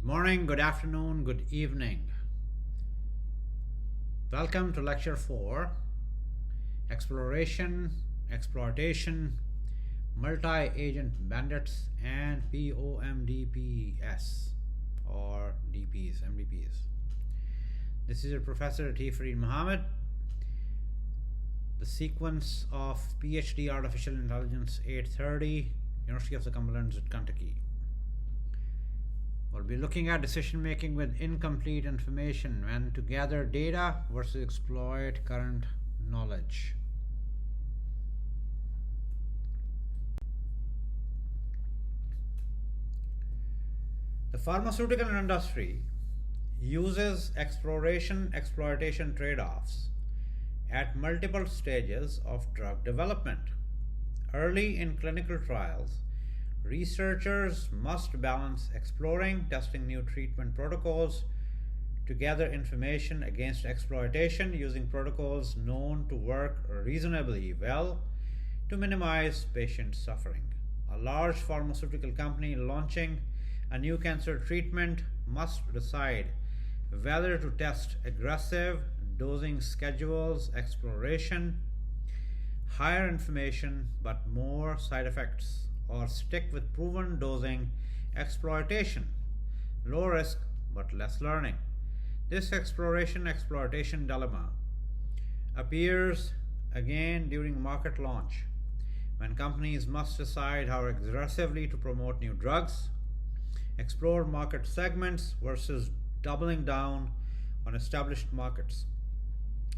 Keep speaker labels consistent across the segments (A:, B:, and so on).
A: Good morning, good afternoon, good evening. Welcome to Lecture 4 Exploration, Exploitation, Multi Agent Bandits, and POMDPs or DPs, MDPs. This is your Professor Fareed Muhammad. The sequence of PhD Artificial Intelligence 830, University of the Cumberlands at Kentucky. We'll be looking at decision making with incomplete information when to gather data versus exploit current knowledge. The pharmaceutical industry uses exploration-exploitation trade-offs at multiple stages of drug development. Early in clinical trials, researchers must balance exploring, testing new treatment protocols to gather information against exploitation using protocols known to work reasonably well to minimize patient suffering. A large pharmaceutical company launching a new cancer treatment must decide whether to test aggressive dosing schedules, exploration, higher information but more side effects, or stick with proven dosing exploitation, low risk but less learning. This exploration-exploitation dilemma appears again during market launch, when companies must decide how aggressively to promote new drugs, explore market segments versus doubling down on established markets,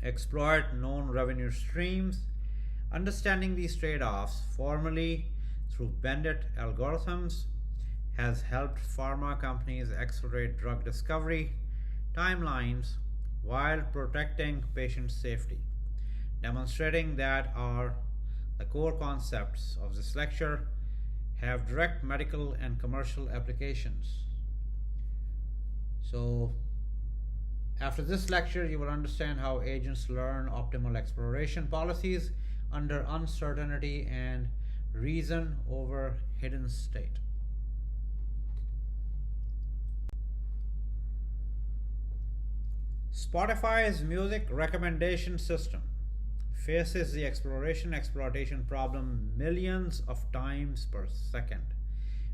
A: exploit known revenue streams. Understanding these trade-offs formally through Bandit algorithms has helped pharma companies accelerate drug discovery timelines while protecting patient safety. Demonstrating that the core concepts of this lecture have direct medical and commercial applications. So, after this lecture, you will understand how agents learn optimal exploration policies under uncertainty and reason over hidden state. Spotify's music recommendation system faces the exploration-exploitation problem millions of times per second.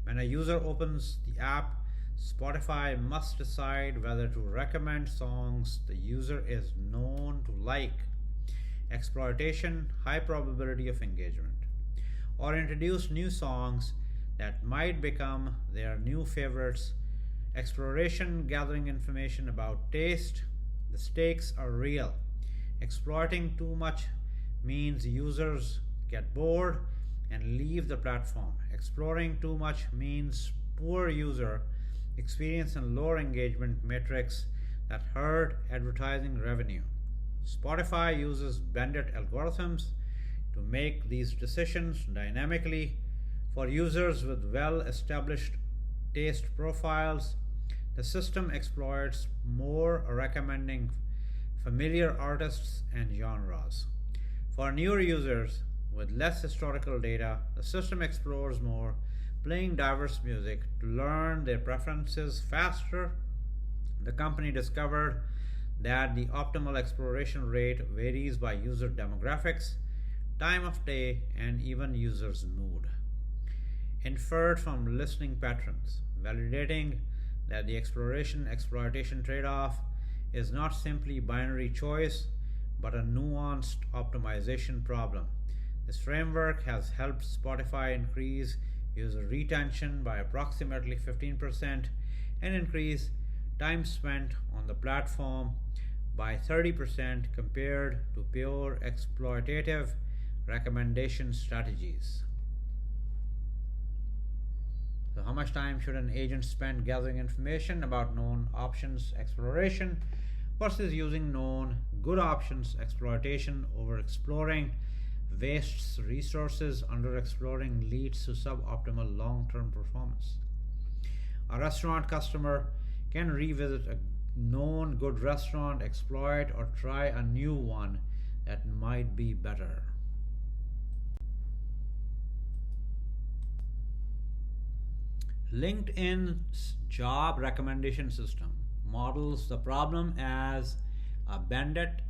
A: When a user opens the app, Spotify must decide whether to recommend songs the user is known to like, exploitation, high probability of engagement, or introduce new songs that might become their new favorites. Exploration, gathering information about taste. The stakes are real. Exploiting too much means users get bored and leave the platform. Exploring too much means poor user experience and lower engagement metrics that hurt advertising revenue. Spotify uses Bandit algorithms to make these decisions dynamically for users with well-established taste profiles. The system exploits more, recommending familiar artists and genres. For newer users with less historical data, the system explores more, playing diverse music to learn their preferences faster. The company discovered that the optimal exploration rate varies by user demographics, time of day, and even user's mood. Inferred from listening patterns, validating that the exploration-exploitation trade-off is not simply binary choice, but a nuanced optimization problem. This framework has helped Spotify increase user retention by approximately 15% and increase time spent on the platform by 30% compared to pure exploitative recommendation strategies. So how much time should an agent spend gathering information about known options exploration versus using known good options exploitation? Over exploring wastes resources, under exploring leads to suboptimal long-term performance. A restaurant customer can revisit a known good restaurant, exploit, or try a new one that might be better. LinkedIn's job recommendation system models the problem as a bandit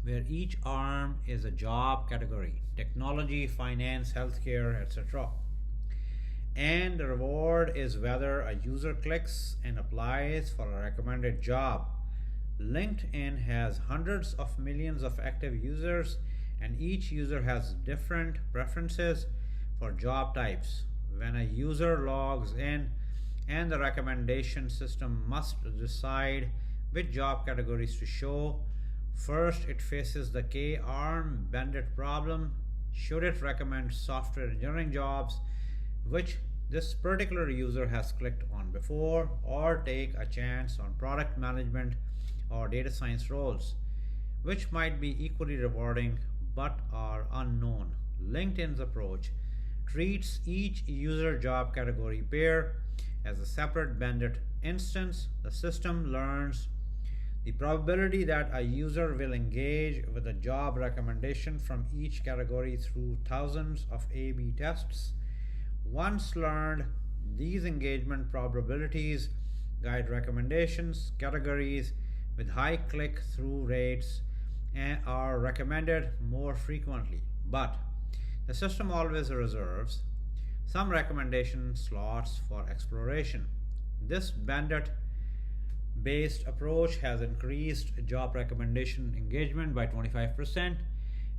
A: where each arm is a job category: technology, finance, healthcare, etc. And the reward is whether a user clicks and applies for a recommended job. LinkedIn has hundreds of millions of active users, and each user has different preferences for job types. When a user logs in, and the recommendation system must decide which job categories to show. First, it faces the K-arm bandit problem. Should it recommend software engineering jobs, which this particular user has clicked on before, or take a chance on product management or data science roles, which might be equally rewarding but are unknown? LinkedIn's approach treats each user job category pair as a separate bandit instance. The system learns the probability that a user will engage with a job recommendation from each category through thousands of A/B tests. Once learned, these engagement probabilities guide recommendations. Categories with high click-through rates are recommended more frequently, but the system always reserves some recommendation slots for exploration. This bandit-based approach has increased job recommendation engagement by 25%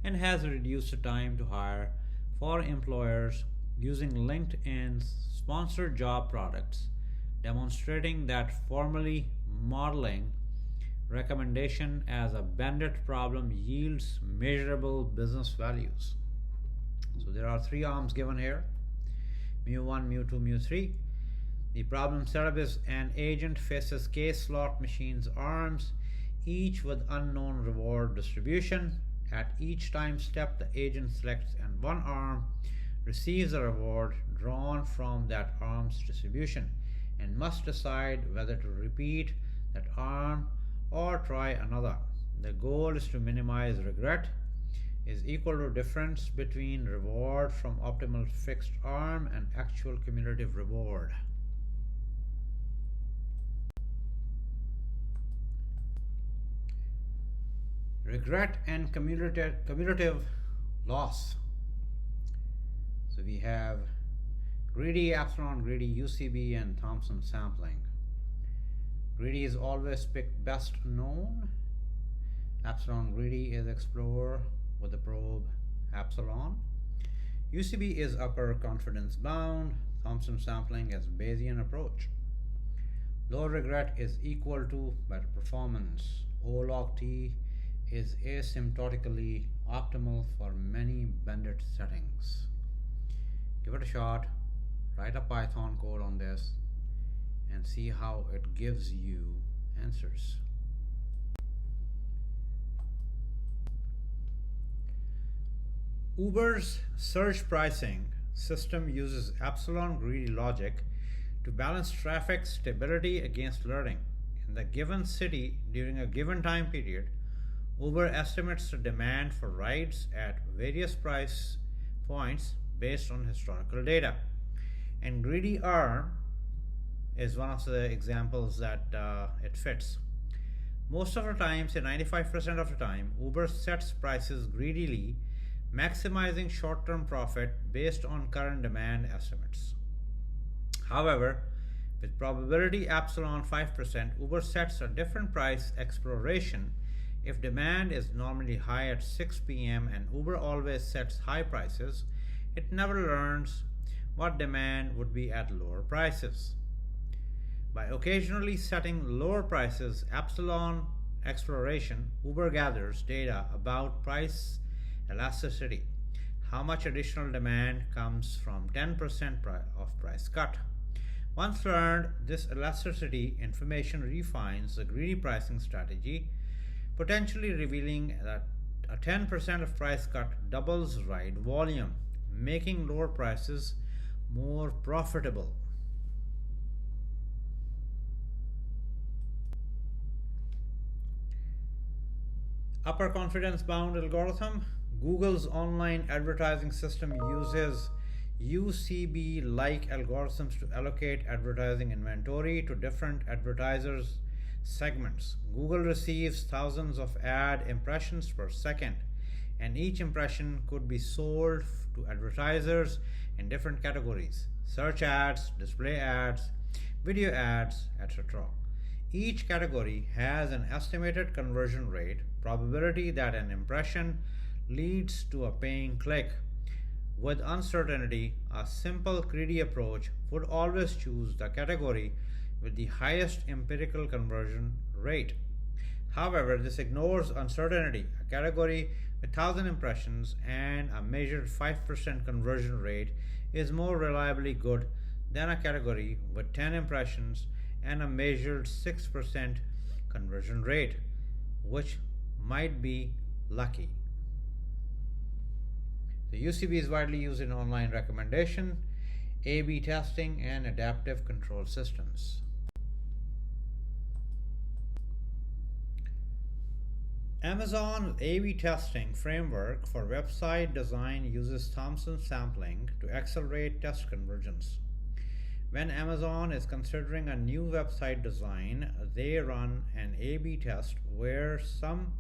A: and has reduced the time to hire for employers using LinkedIn's sponsored job products, demonstrating that formally modeling recommendation as a bandit problem yields measurable business values. So there are three arms given here: mu1, mu2, mu3. The problem setup is an agent faces k slot machines arms, each with unknown reward distribution. At each time step, the agent selects and one arm receives a reward drawn from that arm's distribution and must decide whether to repeat that arm or try another. The goal is to minimize regret is equal to difference between reward from optimal fixed arm and actual cumulative reward. Regret and cumulative loss. So we have greedy, epsilon greedy, UCB, and Thompson sampling. Greedy is always picked best known. Epsilon greedy is explored with the probe epsilon. UCB is upper confidence bound. Thompson sampling is Bayesian approach. Low regret is equal to better performance. O log T is asymptotically optimal for many bandit settings. Give it a shot, write a Python code on this, and see how it gives you answers. Uber's search pricing system uses epsilon greedy logic to balance traffic stability against learning. In the given city during a given time period, Uber estimates the demand for rides at various price points based on historical data. And greedy arm is one of the examples that it fits. Most of the time, say 95% of the time, Uber sets prices greedily, maximizing short-term profit based on current demand estimates. However, with probability epsilon 5%, Uber sets a different price exploration if demand is normally high at 6 p.m. and Uber always sets high prices. It never learns what demand would be at lower prices. By occasionally setting lower prices, epsilon exploration, Uber gathers data about price elasticity, how much additional demand comes from 10% of price cut. Once learned, this elasticity information refines the greedy pricing strategy, potentially revealing that a 10% of price cut doubles ride volume, making lower prices more profitable. Upper confidence bound algorithm. Google's online advertising system uses UCB like algorithms to allocate advertising inventory to different advertisers' segments. Google receives thousands of ad impressions per second, and each impression could be sold to advertisers in different categories: search ads, display ads, video ads, etc. Each category has an estimated conversion rate, probability that an impression leads to a paying click. With uncertainty, a simple greedy approach would always choose the category with the highest empirical conversion rate. However, this ignores uncertainty. A category with 1,000 impressions and a measured 5% conversion rate is more reliably good than a category with 10 impressions and a measured 6% conversion rate, which might be lucky. The UCB is widely used in online recommendation, A/B testing, and adaptive control systems. Amazon's A/B testing framework for website design uses Thompson sampling to accelerate test conversions. When Amazon is considering a new website design, they run an A/B test where some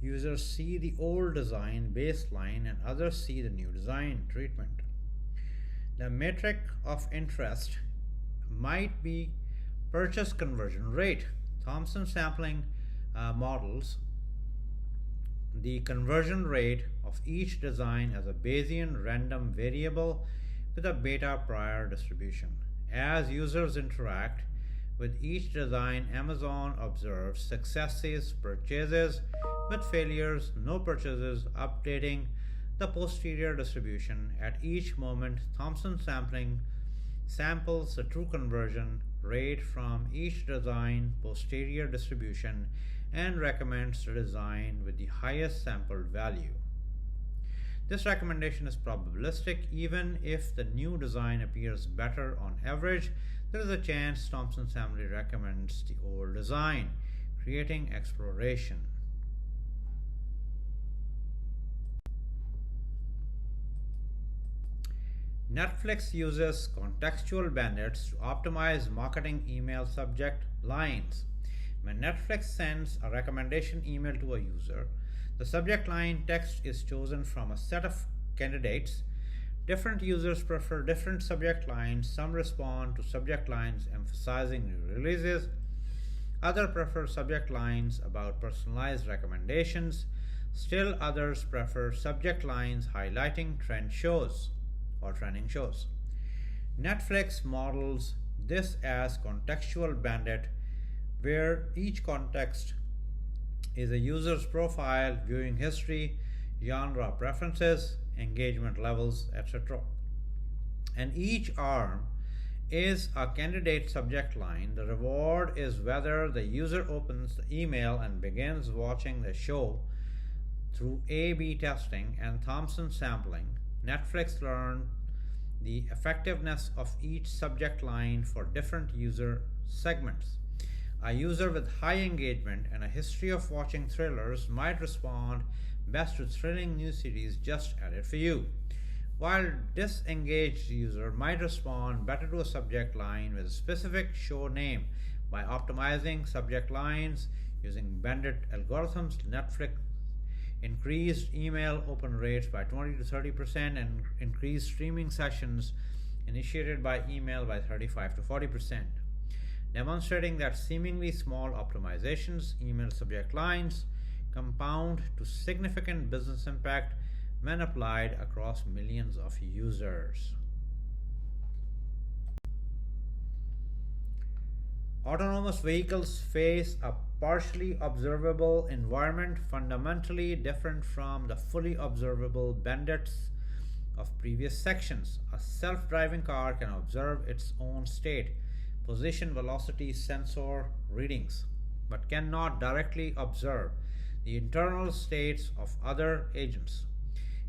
A: users see the old design baseline and others see the new design treatment. The metric of interest might be purchase conversion rate. Thompson sampling models the conversion rate of each design as a Bayesian random variable with a beta prior distribution. As users interact with each design, Amazon observes successes, purchases, with failures, no purchases, updating the posterior distribution at each moment. Thompson sampling samples the true conversion rate from each design posterior distribution and recommends the design with the highest sampled value. This recommendation is probabilistic. Even if the new design appears better on average, there is a chance Thompson sampling recommends the old design, creating exploration. Netflix uses contextual bandits to optimize marketing email subject lines. When Netflix sends a recommendation email to a user, the subject line text is chosen from a set of candidates. Different users prefer different subject lines. Some respond to subject lines emphasizing new releases. Others prefer subject lines about personalized recommendations. Still others prefer subject lines highlighting trending shows. Netflix models this as contextual bandit, where each context is a user's profile, viewing history, genre preferences, engagement levels, etc. And each arm is a candidate subject line. The reward is whether the user opens the email and begins watching the show. Through A/B testing and Thompson sampling, Netflix learned the effectiveness of each subject line for different user segments. A user with high engagement and a history of watching thrillers might respond best to thrilling new series just added for you, while disengaged user might respond better to a subject line with a specific show name. By optimizing subject lines using Bandit algorithms, Netflix increased email open rates by 20 to 30% and increased streaming sessions initiated by email by 35 to 40%. Demonstrating that seemingly small optimizations, email subject lines, compound to significant business impact when applied across millions of users. Autonomous vehicles face a partially observable environment fundamentally different from the fully observable bandits of previous sections. A self-driving car can observe its own state, position, velocity, sensor readings, but cannot directly observe the internal states of other agents.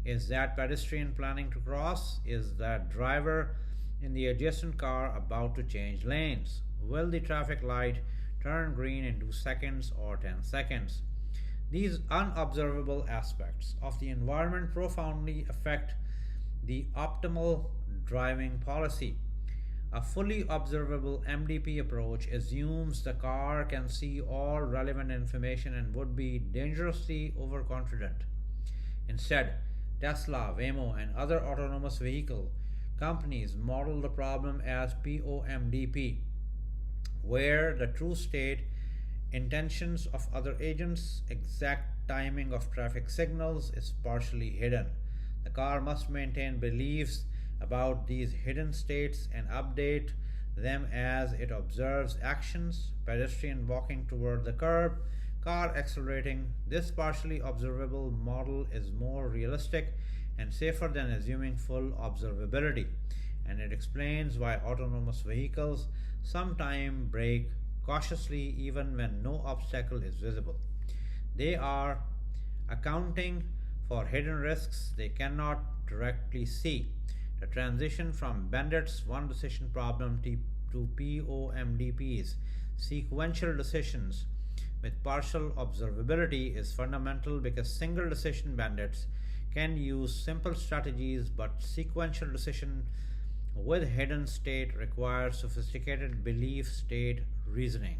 A: Is that pedestrian planning to cross? Is that driver in the adjacent car about to change lanes? Will the traffic light turn green in 2 seconds or 10 seconds? These unobservable aspects of the environment profoundly affect the optimal driving policy. A fully observable MDP approach assumes the car can see all relevant information and would be dangerously overconfident. Instead, Tesla, Waymo, and other autonomous vehicle companies model the problem as POMDP, where the true state, intentions of other agents, exact timing of traffic signals is partially hidden. The car must maintain beliefs about these hidden states and update them as it observes actions, pedestrian walking toward the curb, car accelerating. This partially observable model is more realistic and safer than assuming full observability, and it explains why autonomous vehicles sometimes brake cautiously even when no obstacle is visible. They are accounting for hidden risks they cannot directly see. The transition from Bandits' one decision problem to POMDPs, sequential decisions with partial observability, is fundamental because single decision bandits can use simple strategies, but sequential decision with hidden state requires sophisticated belief state reasoning.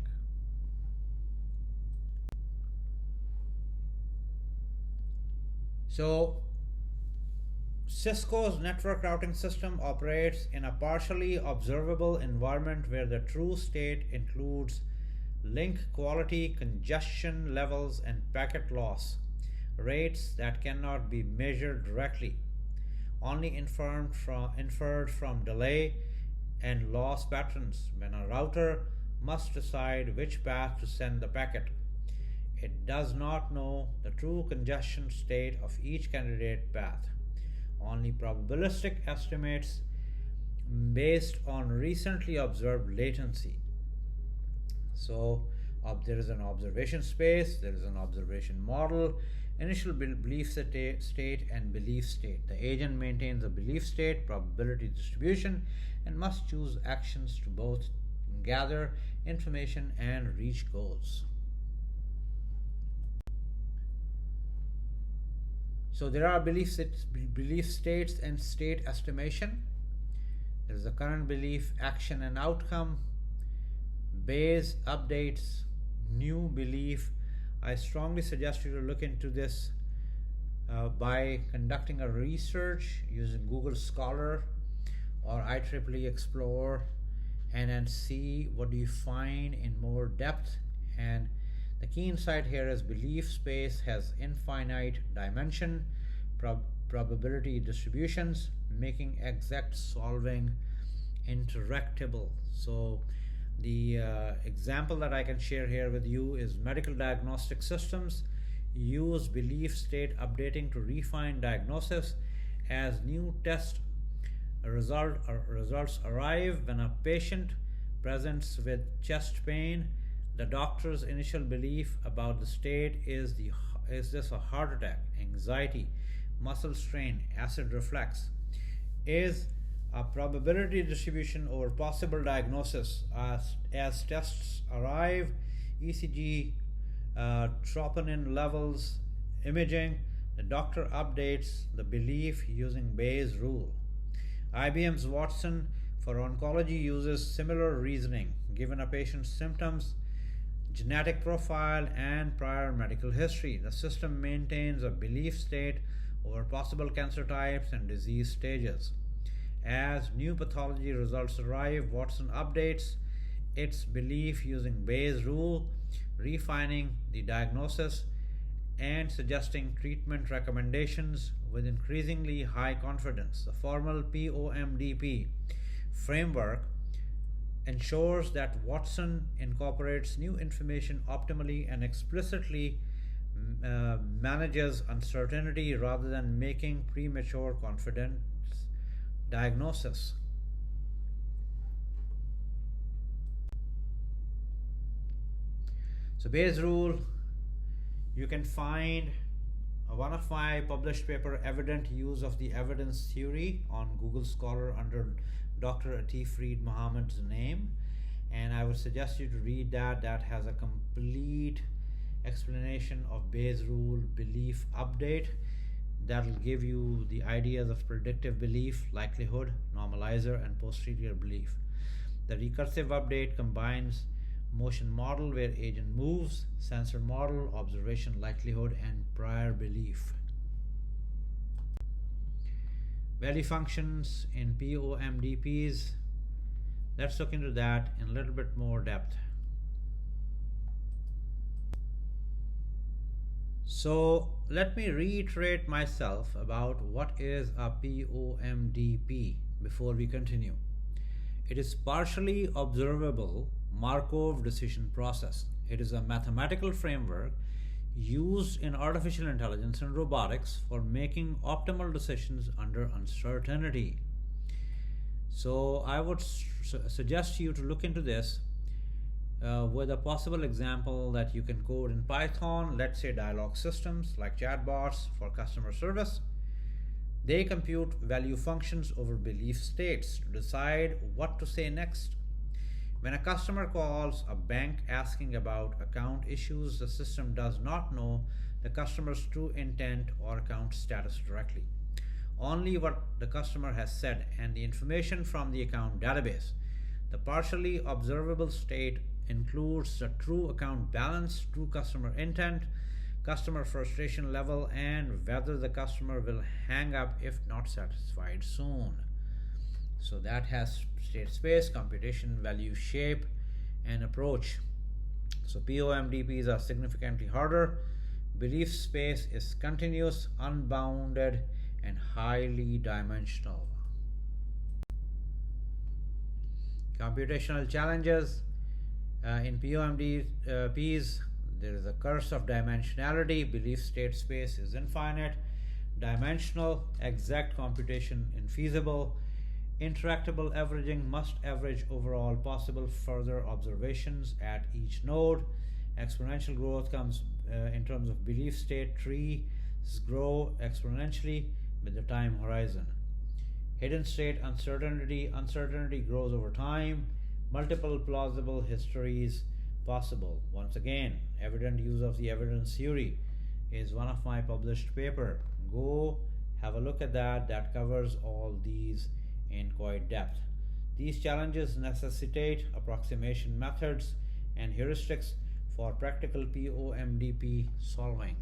A: So, Cisco's network routing system operates in a partially observable environment where the true state includes link quality, congestion levels, and packet loss rates that cannot be measured directly, only inferred from delay and loss patterns when a router must decide which path to send the packet. It does not know the true congestion state of each candidate path, only probabilistic estimates based on recently observed latency. So there is an observation space, there is an observation model, initial belief state, and belief state. The agent maintains a belief state, probability distribution, and must choose actions to both gather information and reach goals. So there are belief states and state estimation. There is a current belief, action and outcome, Bayes updates, new belief. I strongly suggest you to look into this by conducting a research using Google Scholar or IEEE Explore, and then see what do you find in more depth. And the key insight here is belief space has infinite dimension, probability distributions, making exact solving interactable. So the example that I can share here with you is medical diagnostic systems use belief state updating to refine diagnosis as new test results arrive. When a patient presents with chest pain, the doctor's initial belief about the state is this a heart attack, anxiety, muscle strain, acid reflux, is a probability distribution over possible diagnosis. As tests arrive, ECG, troponin levels, imaging, the doctor updates the belief using Bayes' rule. IBM's Watson for oncology uses similar reasoning. Given a patient's symptoms, genetic profile, and prior medical history, the system maintains a belief state over possible cancer types and disease stages. As new pathology results arrive, Watson updates its belief using Bayes' rule, refining the diagnosis and suggesting treatment recommendations with increasingly high confidence. The formal POMDP framework ensures that Watson incorporates new information optimally and explicitly manages uncertainty rather than making premature confidence diagnosis. So Bayes' rule, you can find one of my published paper, Evident Use of the Evidence Theory, on Google Scholar under Dr. Atif Reed Muhammad's name, and I would suggest you to read that. That has a complete explanation of Bayes' rule belief update. That'll give you the ideas of predictive belief, likelihood, normalizer, and posterior belief. The recursive update combines motion model where agent moves, sensor model, observation likelihood, and prior belief. Value functions in POMDPs. Let's look into that in a little bit more depth. So let me reiterate myself about what is a POMDP before we continue. It is partially observable Markov decision process. It is a mathematical framework used in artificial intelligence and robotics for making optimal decisions under uncertainty. So I would suggest you to look into this with a possible example that you can code in Python. Let's say dialogue systems like chatbots for customer service. They compute value functions over belief states to decide what to say next. When a customer calls a bank asking about account issues, the system does not know the customer's true intent or account status directly. Only what the customer has said and the information from the account database. The partially observable state includes the true account balance, true customer intent, customer frustration level, and whether the customer will hang up if not satisfied soon. So that has state space, computation, value, shape, and approach. So POMDPs are significantly harder. Belief space is continuous, unbounded, and highly dimensional. Computational challenges. In POMDPs, there is a curse of dimensionality. Belief state space is infinite. Dimensional, exact computation infeasible. Interactable averaging must average overall possible further observations at each node. Exponential growth comes in terms of belief state. Trees grow exponentially with the time horizon. Hidden state uncertainty. Uncertainty grows over time. Multiple plausible histories possible. Once again, evident use of the evidence theory is one of my published paper. Go have a look at that. That covers all these in quite depth. These challenges necessitate approximation methods and heuristics for practical POMDP solving.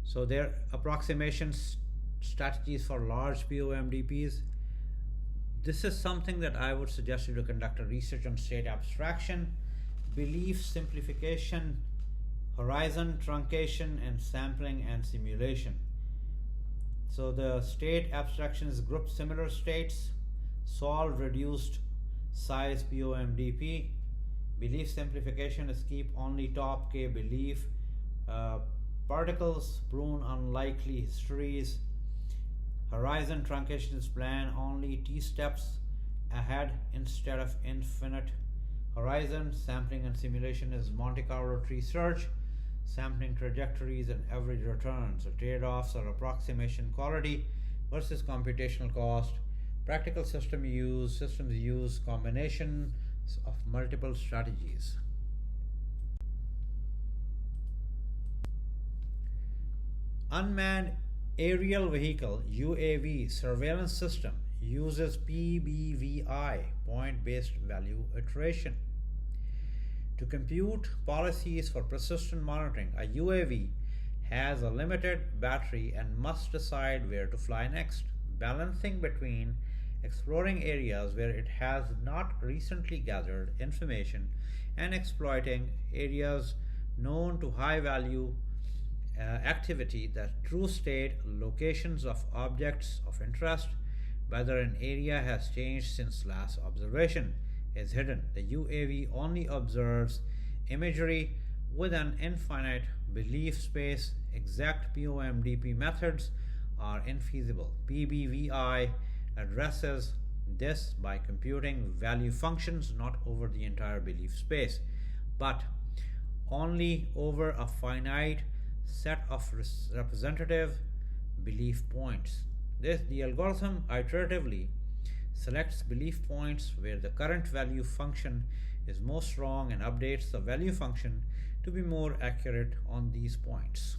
A: So there are approximation strategies for large POMDPs. This is something that I would suggest you to conduct a research on: state abstraction, belief simplification, horizon truncation, and sampling and simulation. So the state abstraction is group similar states, solve reduced size POMDP. Belief simplification is keep only top K belief particles, prune unlikely histories. Horizon truncation is plan only T steps ahead instead of infinite horizon. Sampling and simulation is Monte Carlo tree search, sampling trajectories and average returns. The trade-offs are approximation quality versus computational cost. Practical systems use combinations of multiple strategies. Unmanned aerial vehicle UAV surveillance system uses PBVI, point-based value iteration. To compute policies for persistent monitoring, a UAV has a limited battery and must decide where to fly next, balancing between exploring areas where it has not recently gathered information and exploiting areas known to high value activity. The true state locations of objects of interest, whether an area has changed since last observation, is hidden. The UAV only observes imagery with an infinite belief space. Exact POMDP methods are infeasible. PBVI addresses this by computing value functions not over the entire belief space, but only over a finite set of representative belief points. The algorithm iteratively selects belief points where the current value function is most strong and updates the value function to be more accurate on these points.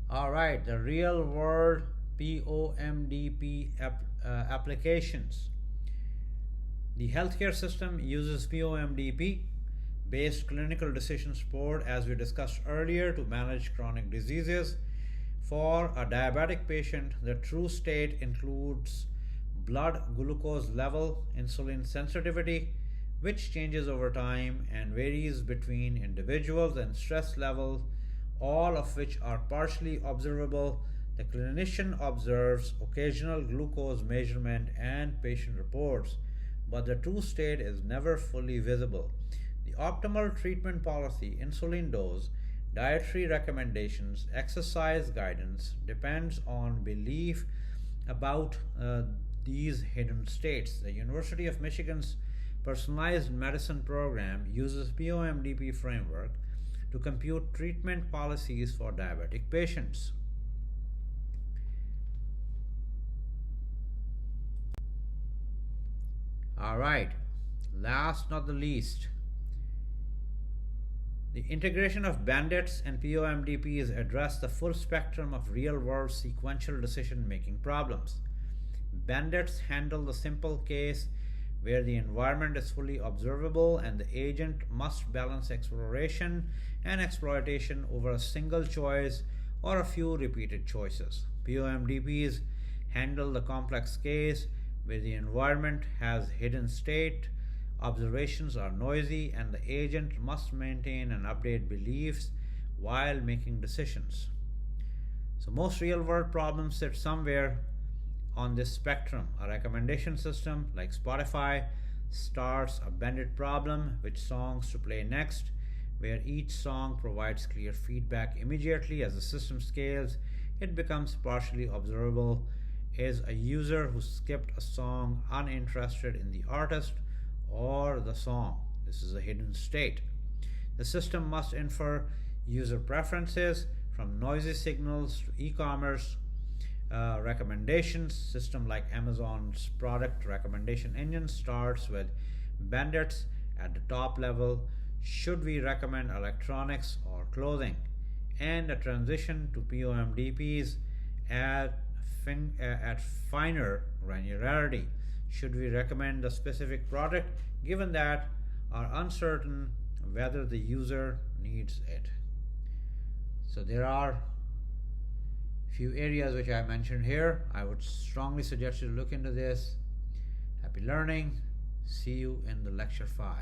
A: All right, the real world POMDP applications. The healthcare system uses POMDP based clinical decision support, as we discussed earlier, to manage chronic diseases. For a diabetic patient, the true state includes blood glucose level, insulin sensitivity, which changes over time and varies between individuals, and stress level, all of which are partially observable. The clinician observes occasional glucose measurement and patient reports, but the true state is never fully visible. The optimal treatment policy, insulin dose, dietary recommendations, exercise guidance depends on belief about these hidden states. The University of Michigan's personalized medicine program uses POMDP framework to compute treatment policies for diabetic patients. All right, last not the least, the integration of Bandits and POMDPs address the full spectrum of real-world sequential decision-making problems. Bandits handle the simple case where the environment is fully observable and the agent must balance exploration and exploitation over a single choice or a few repeated choices. POMDPs handle the complex case where the environment has hidden state, observations are noisy, and the agent must maintain and update beliefs while making decisions. So most real-world problems sit somewhere on this spectrum. A recommendation system like Spotify starts a bandit problem, which songs to play next, where each song provides clear feedback immediately. As the system scales, it becomes partially observable. Is a user who skipped a song uninterested in the artist or the song? This is a hidden state. The system must infer user preferences from noisy signals to e-commerce recommendations. System like Amazon's product recommendation engine starts with bandits at the top level. Should we recommend electronics or clothing? And a transition to POMDPs at finer granularity. Should we recommend a specific product given that are uncertain whether the user needs it? So there are few areas which I mentioned here. I would strongly suggest you to look into this. Happy learning. See you in the lecture 5.